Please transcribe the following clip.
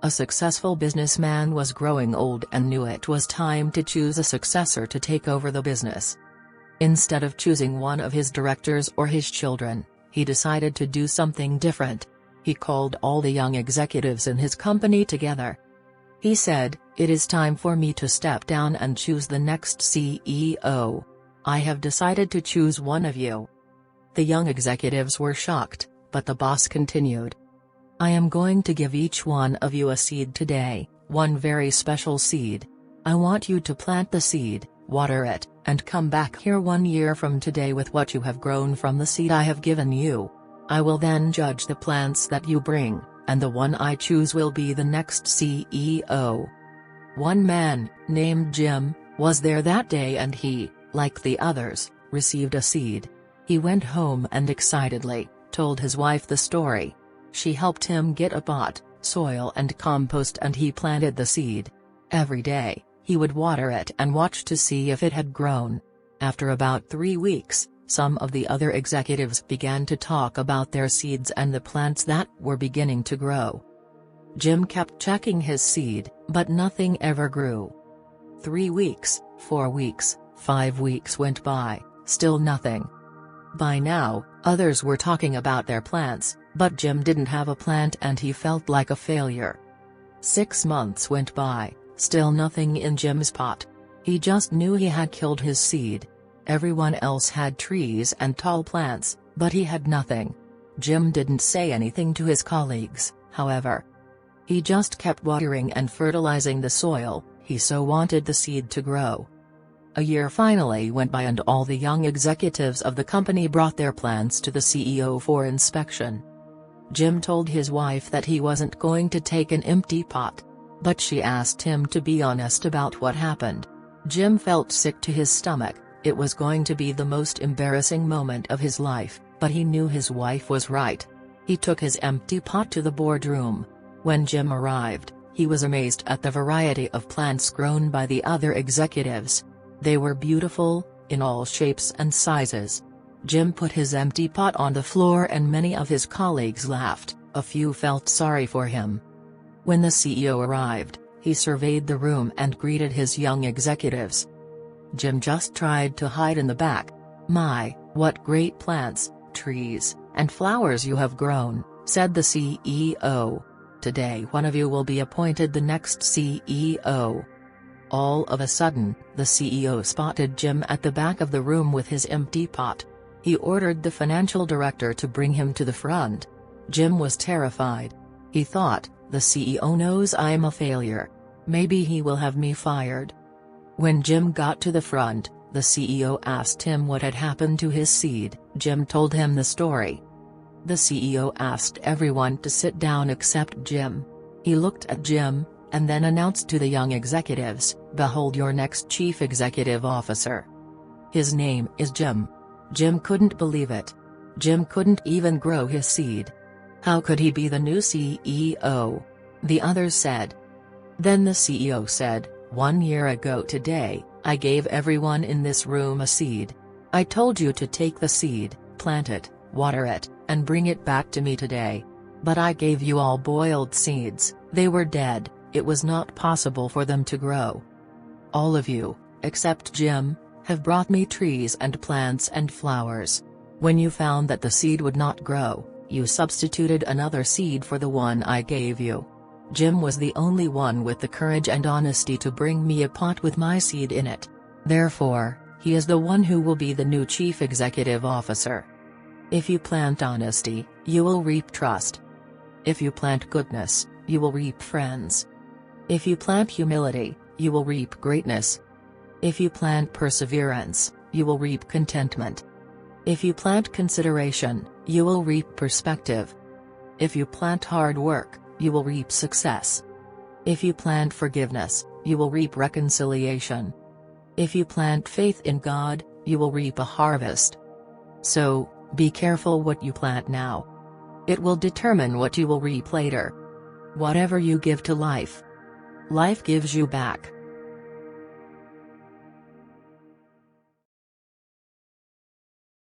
A successful businessman was growing old and knew it was time to choose a successor to take over the business. Instead of choosing one of his directors or his children, he decided to do something different. He called all the young executives in his company together. He said, "It is time for me to step down and choose the next CEO. I have decided to choose one of you." The young executives were shocked, but the boss continued. "I am going to give each one of you a seed today, one very special seed. I want you to plant the seed, water it, and come back here 1 year from today with what you have grown from the seed I have given you. I will then judge the plants that you bring, and the one I choose will be the next CEO." One man, named Jim, was there that day and he, like the others, received a seed. He went home and excitedly told his wife the story. She helped him get a pot, soil and compost, and he planted the seed. Every day, he would water it and watch to see if it had grown. After about 3 weeks, some of the other executives began to talk about their seeds and the plants that were beginning to grow. Jim kept checking his seed, but nothing ever grew. 3 weeks, 4 weeks, 5 weeks went by, still nothing. By now, others were talking about their plants, but Jim didn't have a plant and he felt like a failure. 6 months went by, still nothing in Jim's pot. He just knew he had killed his seed. Everyone else had trees and tall plants, but he had nothing. Jim didn't say anything to his colleagues, however. He just kept watering and fertilizing the soil, he so wanted the seed to grow. A year finally went by and all the young executives of the company brought their plants to the CEO for inspection. Jim told his wife that he wasn't going to take an empty pot. But she asked him to be honest about what happened. Jim felt sick to his stomach. It was going to be the most embarrassing moment of his life, but he knew his wife was right. He took his empty pot to the boardroom. When Jim arrived, he was amazed at the variety of plants grown by the other executives. They were beautiful, in all shapes and sizes. Jim put his empty pot on the floor and many of his colleagues laughed, a few felt sorry for him. When the CEO arrived, he surveyed the room and greeted his young executives. Jim just tried to hide in the back. "My, what great plants, trees, and flowers you have grown," said the CEO. "Today one of you will be appointed the next CEO." All of a sudden, the CEO spotted Jim at the back of the room with his empty pot. He ordered the financial director to bring him to the front. Jim was terrified. He thought, "The CEO knows I'm a failure. Maybe he will have me fired." When Jim got to the front, the CEO asked him what had happened to his seed. Jim told him the story. The CEO asked everyone to sit down except Jim. He looked at Jim, and then announced to the young executives, "Behold your next chief executive officer. His name is Jim." Jim couldn't believe it. Jim couldn't even grow his seed. How could he be the new CEO? The others said. Then the CEO said, "1 year ago today, I gave everyone in this room a seed. I told you to take the seed, plant it, water it, and bring it back to me today. But I gave you all boiled seeds, they were dead, it was not possible for them to grow. All of you, except Jim, have brought me trees and plants and flowers. When you found that the seed would not grow, you substituted another seed for the one I gave you. Jim was the only one with the courage and honesty to bring me a pot with my seed in it. Therefore, he is the one who will be the new chief executive officer. If you plant honesty, you will reap trust. If you plant goodness, you will reap friends. If you plant humility, you will reap greatness. If you plant perseverance, you will reap contentment. If you plant consideration, you will reap perspective. If you plant hard work, you will reap success. If you plant forgiveness, you will reap reconciliation. If you plant faith in God, you will reap a harvest. So, be careful what you plant now. It will determine what you will reap later. Whatever you give to life, life gives you back.